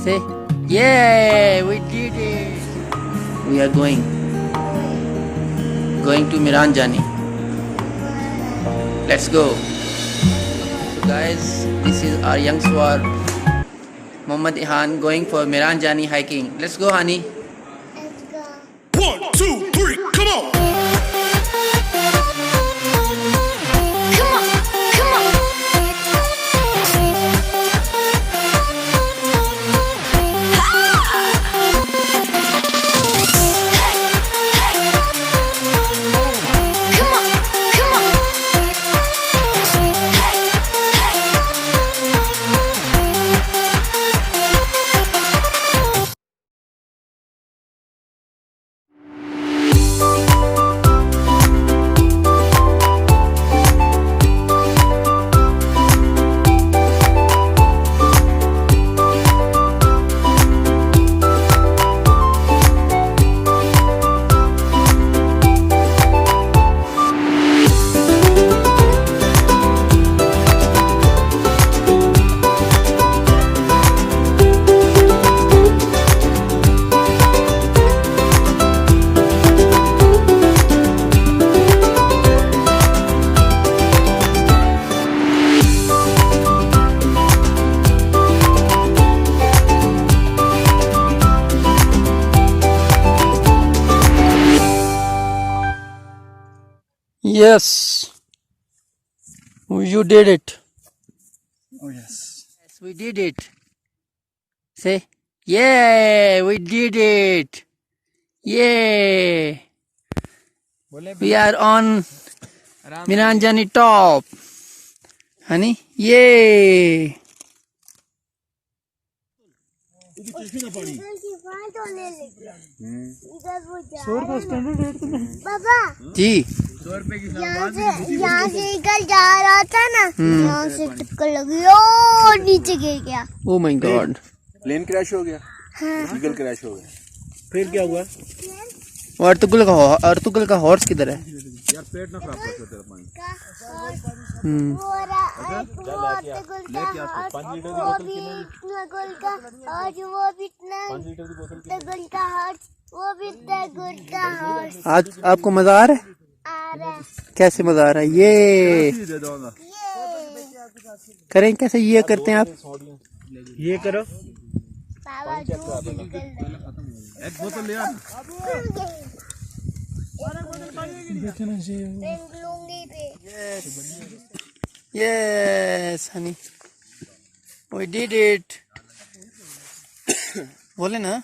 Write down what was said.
Say, yeah, we did it. We are going to Miran Jani. Let's go. So guys, this is our young sawar Muhammad Ihan going for Miran Jani hiking. Let's go, Hani. Let's go. 1, 2, 3, come on! Come on, come on. Come on, come on. Yes, you did it. Oh yes. Yes, we did it. Say, yeah, we did it. Yeah, we are on Miran Jani top. Honey, yay. बाबा जी यहाँ से eagle जा रहा था ना, यहाँ से टक्कर लगी और नीचे गिर गया। Oh my god. Plane crash हो गया। हाँ। ईगल क्रैश हो गया। फिर क्या हुआ? अर्तुगल का हॉर्स किधर है? यार पेट ना खराब कर तेरा पानी। आज आपको मजा आ रहा है? कैसे मजा आ रहा है? ये करें कैसे? ये करते हैं आप? ये करो। एक बोतल ले आ। Yes, honey. We did it. बोले ना?